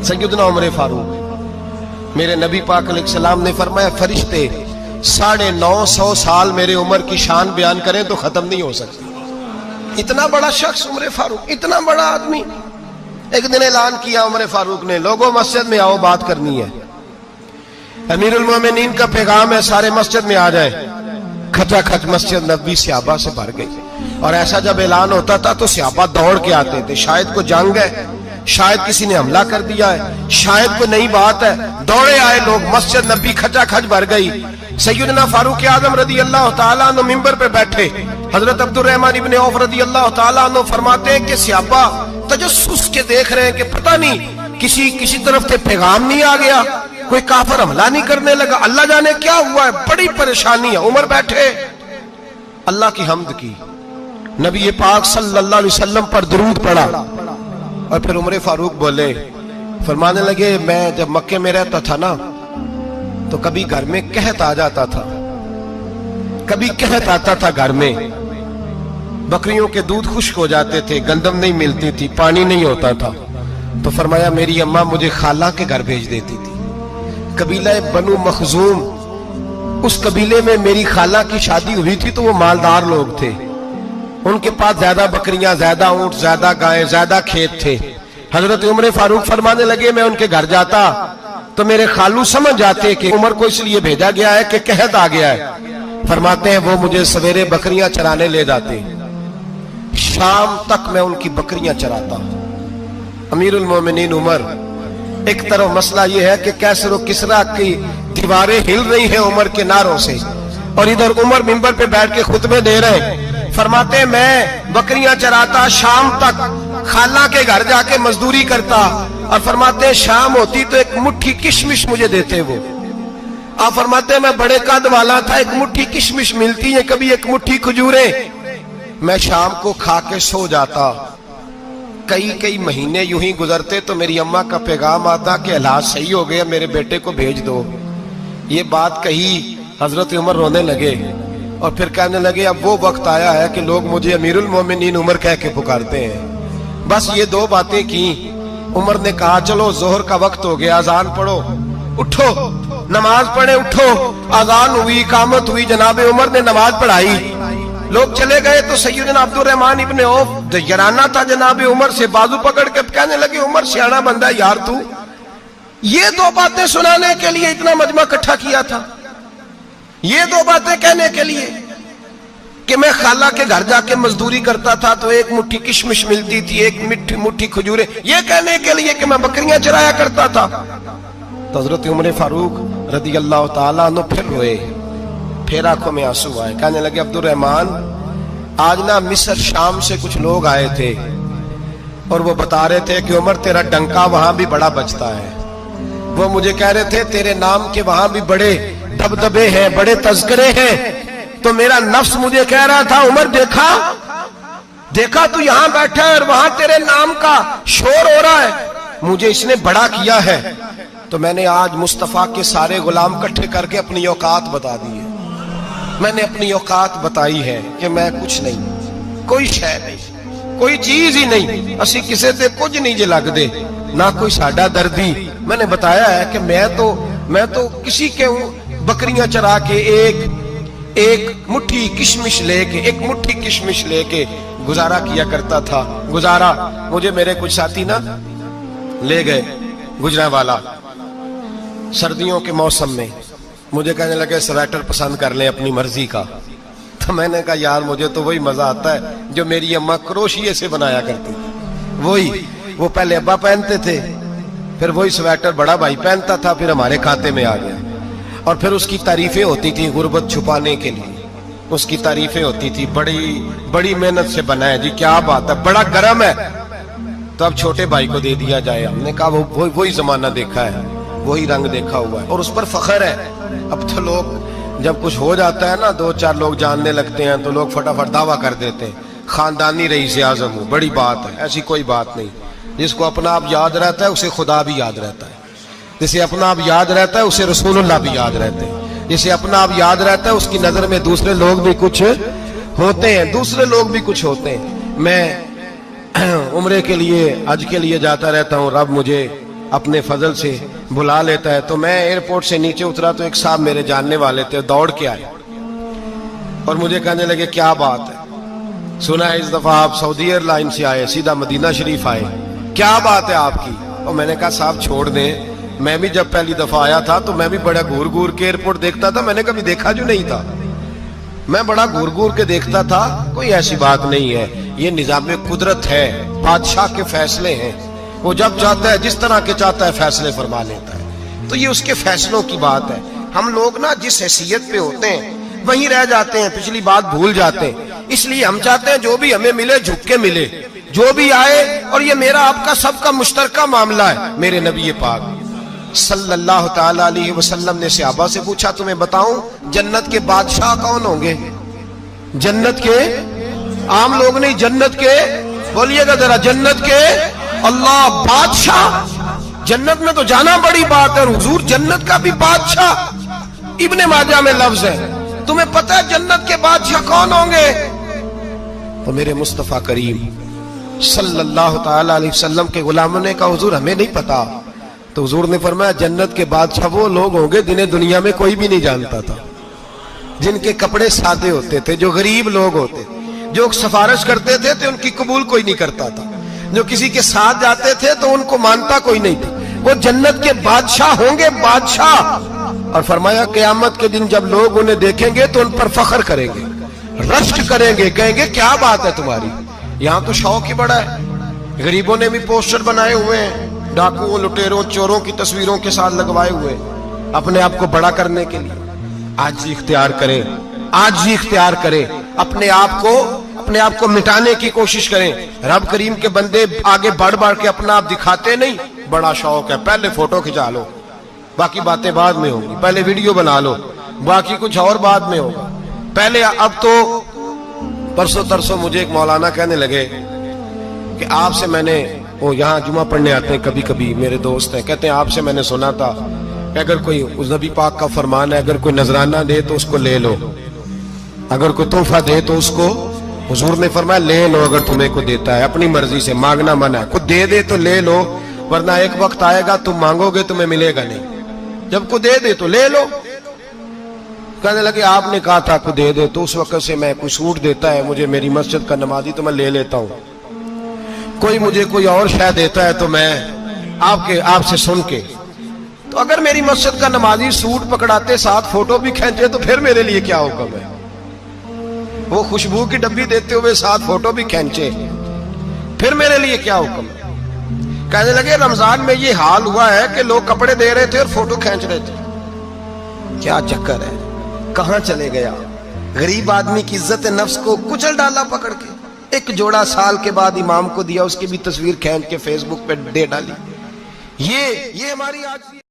سیدنا عمر فاروق، میرے نبی پاک علیہ السلام نے فرمایا فرشتے 950 سال میرے عمر کی شان بیان کریں تو ختم نہیں ہو سکتی۔ اتنا بڑا شخص عمر فاروق، اتنا بڑا آدمی۔ ایک دن اعلان کیا عمر فاروق نے، لوگوں مسجد میں آؤ، بات کرنی ہے، امیر المومنین کا پیغام ہے، سارے مسجد میں آ جائیں۔ کھچا کھچ مسجد نبوی صحابہ سے بھر گئی، اور ایسا جب اعلان ہوتا تھا تو صحابہ دوڑ کے آتے تھے، شاید کو جنگ ہے، شاید کسی نے حملہ کر دیا ہے، شاید کوئی نئی بات ہے، دوڑے آئے لوگ، مسجد نبی کھچا کھچ بھر گئی۔ سیدنا فاروق اعظم رضی اللہ تعالیٰ عنہ منبر پہ بیٹھے، حضرت عبد الرحمن ابن عوف رضی اللہ تعالیٰ عنہ فرماتے ہیں کہ صحابہ تجسس کے دیکھ رہے ہیں کہ پتہ نہیں کسی طرف سے پیغام نہیں آ گیا، کوئی کافر حملہ نہیں کرنے لگا، اللہ جانے کیا ہوا ہے، بڑی پریشانی ہے۔ عمر بیٹھے، اللہ کی حمد کی، نبی پاک صلی اللہ علیہ وسلم پر درود پڑھا، اور پھر عمر فاروق بولے، فرمانے لگے میں جب مکے میں رہتا تھا نا تو کبھی گھر میں قحط آ جاتا تھا، کبھی قحط آتا تھا گھر میں، بکریوں کے دودھ خشک ہو جاتے تھے، گندم نہیں ملتی تھی، پانی نہیں ہوتا تھا، تو فرمایا میری اماں مجھے خالہ کے گھر بھیج دیتی تھی۔ قبیلہ بنو مخزوم، اس قبیلے میں میری خالہ کی شادی ہوئی تھی تو وہ مالدار لوگ تھے، ان کے پاس زیادہ بکریاں، زیادہ اونٹ، زیادہ گائیں، زیادہ کھیت تھے۔ حضرت عمر فاروق فرمانے لگے میں ان کے گھر جاتا تو میرے خالو سمجھ جاتے کہ عمر کو اس لیے بھیجا گیا ہے کہ قحط آ گیا ہے، فرماتے ہیں وہ مجھے سویرے بکریاں چرانے لے جاتے، شام تک میں ان کی بکریاں چراتا۔ امیر المومنین عمر، ایک طرف مسئلہ یہ ہے کہ کیسر و کسرا کی دیواریں ہل رہی ہیں عمر کے نعروں سے، اور ادھر عمر منبر پہ بیٹھ کے خطبے دے رہے ہیں، فرماتے ہیں میں بکریاں چراتا، شام تک خالہ کے گھر جا کے مزدوری کرتا، اور فرماتے ہیں شام ہوتی تو ایک مٹھی کشمش مجھے دیتے وہ۔ آپ فرماتے ہیں میں بڑے قد والا تھا، ایک مٹھی کشمش ملتی ہے، کبھی ایک مٹھی کھجوریں، میں شام کو کھا کے سو جاتا۔ کئی مہینے یوں ہی گزرتے تو میری اماں کا پیغام آتا کہ حالات صحیح ہو گیا، میرے بیٹے کو بھیج دو۔ یہ بات کہی، حضرت عمر رونے لگے، اور پھر کہنے لگے اب وہ وقت آیا ہے کہ لوگ مجھے امیر المومنین عمر کہہ کے پکارتے ہیں۔ بس یہ دو باتیں کی، عمر نے کہا چلو ظہر کا وقت ہو گیا، اذان پڑھو، اٹھو نماز پڑھے، اٹھو۔ اذان ہوئی، اقامت ہوئی، جناب عمر نے نماز پڑھائی، لوگ چلے گئے تو سیدنا عبد الرحمن ابن عوف یارانہ تھا جناب عمر سے، بازو پکڑ کے کہنے لگے عمر سیاڑا بندہ یار تو یہ دو باتیں سنانے کے لیے اتنا مجمع اکٹھا کیا تھا، یہ دو باتیں کہنے کے لیے کہ میں خالہ کے گھر جا کے مزدوری کرتا تھا تو ایک مٹھی کشمش ملتی تھی، ایک مٹھی کھجوریں، یہ کہنے کے لیے کہ میں بکریاں چرایا کرتا تھا۔ تو حضرت عمر فاروق رضی اللہ تعالیٰ عنہ پھر روئے، پھر آنکھوں میں آنسو آئے، کہنے لگے عبد الرحمن آج نا مصر شام سے کچھ لوگ آئے تھے اور وہ بتا رہے تھے کہ عمر تیرا ڈنکا وہاں بھی بڑا بجتا ہے، وہ مجھے کہہ رہے تھے تیرے نام کے وہاں بھی بڑے دبدبے ہیں، بڑے تذکرے ہیں، تو میرا نفس مجھے کہہ رہا تھا عمر دیکھا تو یہاں بیٹھا ہے اور وہاں تیرے نام کا شور ہو رہا ہے، مجھے اس نے بڑا کیا ہے، تو میں نے آج مصطفیٰ کے سارے غلام کٹھے کر کے اپنی اوقات بتا دی ہے، میں نے اپنی اوقات بتائی ہے کہ میں کچھ نہیں، کوئی شے نہیں، کوئی چیز ہی نہیں، اسی کسے تے کچھ نہیں جے لگ دے، نہ کوئی ساڈا دردی۔ میں نے بتایا ہے کہ میں تو کسی کے بکریاں چرا کے ایک مٹھی کشمش لے کے گزارا کیا کرتا تھا، گزارا۔ مجھے میرے کچھ ساتھی نا لے گئے گجرانوالا سردیوں کے موسم میں، مجھے کہنے لگے سویٹر پسند کر لیں اپنی مرضی کا، تو میں نے کہا یار مجھے تو وہی مزہ آتا ہے جو میری اماں کروشیے سے بنایا کرتی تھی، وہ پہلے ابا پہنتے تھے، پھر وہی سویٹر بڑا بھائی پہنتا تھا، پھر ہمارے کھاتے میں آ گیا، اور پھر اس کی تعریفیں ہوتی تھی غربت چھپانے کے لیے، اس کی تعریفیں ہوتی تھی بڑی محنت سے بنا ہے جی، کیا بات ہے، بڑا گرم ہے، تو اب چھوٹے بھائی کو دے دیا جائے۔ ہم نے کہا وہی زمانہ دیکھا ہے، وہی رنگ دیکھا ہوا ہے، اور اس پر فخر ہے۔ اب تو لوگ جب کچھ ہو جاتا ہے نا، 2-4 لوگ جاننے لگتے ہیں تو لوگ فٹافٹ دعویٰ کر دیتے ہیں خاندانی رئیس اعظم ہوں، بڑی بات ہے، ایسی کوئی بات نہیں۔ جس کو اپنا آپ یاد رہتا ہے اسے خدا بھی یاد رہتا ہے، جسے اپنا آپ یاد رہتا ہے اسے رسول اللہ بھی یاد رہتے ہیں، جسے اپنا آپ یاد رہتا ہے اس کی نظر میں دوسرے لوگ بھی کچھ ہوتے ہیں۔ میں عمرے کے لیے، حج کے لیے جاتا رہتا ہوں، رب مجھے اپنے فضل سے بلا لیتا ہے. تو میں ایئرپورٹ سے نیچے اترا تو ایک صاحب میرے جاننے والے تھے, دوڑ کے آئے اور مجھے کہنے لگے کیا بات ہے, سنا ہے اس دفعہ آپ سعودی ایئر لائن سے آئے, سیدھا مدینہ شریف آئے, کیا بات ہے آپ کی؟ اور میں نے کہا صاحب چھوڑ دیں, میں بھی جب پہلی دفعہ آیا تھا تو میں بھی بڑا گور گور کے ایئرپورٹ دیکھتا تھا, میں نے کبھی دیکھا جو نہیں تھا, میں بڑا گور گور کے دیکھتا تھا, کوئی ایسی بات نہیں ہے, یہ نظام قدرت ہے, بادشاہ کے فیصلے ہیں, وہ جب چاہتا ہے جس طرح کے چاہتا ہے فیصلے فرما لیتا ہے, تو یہ اس کے فیصلوں کی بات ہے. ہم لوگ نا جس حیثیت پہ ہوتے ہیں وہیں رہ جاتے ہیں, پچھلی بات بھول جاتے ہیں, اس لیے ہم چاہتے ہیں جو بھی ہمیں ملے جھک کے ملے, جو بھی آئے, اور یہ میرا آپ کا سب کا مشترکہ معاملہ ہے. میرے نبی پاک صلی اللہ تعالی علیہ وسلم نے صحابہ سے پوچھا تمہیں بتاؤں جنت کے بادشاہ کون ہوں گے؟ جنت کے عام لوگ نہیں, جنت کے, بولیے گا ذرا, جنت کے اللہ بادشاہ. جنت میں تو جانا بڑی بات ہے, حضور جنت کا بھی بادشاہ, ابن ماجہ میں لفظ ہے. تمہیں پتہ ہے جنت کے بادشاہ کون ہوں گے؟ تو میرے مصطفیٰ کریم صلی اللہ تعالی علیہ وسلم کے غلاموں نے کہا حضور ہمیں نہیں پتا. تو حضور نے فرمایا جنت کے بادشاہ وہ لوگ ہوں گے جنہیں دنیا میں کوئی بھی نہیں جانتا تھا, جن کے کپڑے سادے ہوتے تھے, جو غریب لوگ ہوتے تھے, جو سفارش کرتے تھے تو ان کی قبول کوئی نہیں کرتا تھا, جو کسی کے ساتھ جاتے تھے تو ان کو مانتا کوئی نہیں تھا. وہ جنت کے بادشاہ ہوں گے, بادشاہ. اور فرمایا قیامت کے دن جب لوگ انہیں دیکھیں گے تو ان پر فخر کریں گے, رشک کریں گے, کہیں گے کیا بات ہے تمہاری, یہاں تو شوق ہی بڑا ہے. غریبوں نے بھی پوسٹر بنائے ہوئے ہیں, ڈاکوؤں, لٹیروں, چوروں کی تصویروں کے ساتھ لگوائے ہوئے, اپنے آپ کو بڑا کرنے کے لیے. آج اختیار کریں, آج اختیار کریں, اپنے آپ کو مٹانے کی کوشش کریں. رب کریم کے بندے آگے بڑھ بڑھ کے اپنا آپ دکھاتے نہیں, بڑا شوق ہے, پہلے فوٹو کھچا لو, باقی باتیں بعد میں ہوں گی, پہلے ویڈیو بنا لو, باقی کچھ اور بعد میں ہوگا. پہلے اب تو پرسوں ترسوں مجھے ایک مولانا کہنے لگے کہ آپ سے میں نے, وہ یہاں جمعہ پڑھنے آتے ہیں کبھی کبھی, میرے دوست ہیں, کہتے ہیں آپ سے میں نے سنا تھا کہ اگر کوئی اس نبی پاک کا فرمان ہے, اگر کوئی نذرانہ دے تو اس کو لے لو, اگر کوئی تحفہ دے تو اس کو, حضور نے فرمایا لے لو اگر تمہیں کو دیتا ہے, اپنی مرضی سے, مانگنا منع ہے, کوئی دے دے تو لے لو, ورنہ ایک وقت آئے گا تم مانگو گے تمہیں ملے گا نہیں, جب کو دے دے تو لے لو. کہنے لگے آپ نے کہا تھا کو دے دے, تو اس وقت سے میں کوئی سوٹ دیتا ہے مجھے میری مسجد کا نمازی تو میں لے لیتا ہوں, کوئی مجھے کوئی اور شے دیتا ہے تو میں آپ سے سن کے, تو اگر میری مسجد کا نمازی سوٹ پکڑاتے ساتھ فوٹو بھی کھینچے تو پھر میرے لیے کیا حکم ہے, وہ خوشبو کی ڈبی دیتے ہوئے ساتھ فوٹو بھی کھینچے, پھر میرے لیے کیا حکم ہے. کہنے لگے رمضان میں یہ حال ہوا ہے کہ لوگ کپڑے دے رہے تھے اور فوٹو کھینچ رہے تھے, کیا چکر ہے, کہاں چلے گیا. غریب آدمی کی عزت نفس کو کچل ڈالا پکڑ کے, ایک جوڑا سال کے بعد امام کو دیا, اس کی بھی تصویر کھینچ کے فیس بک پہ دے ڈالی. یہ ہماری آج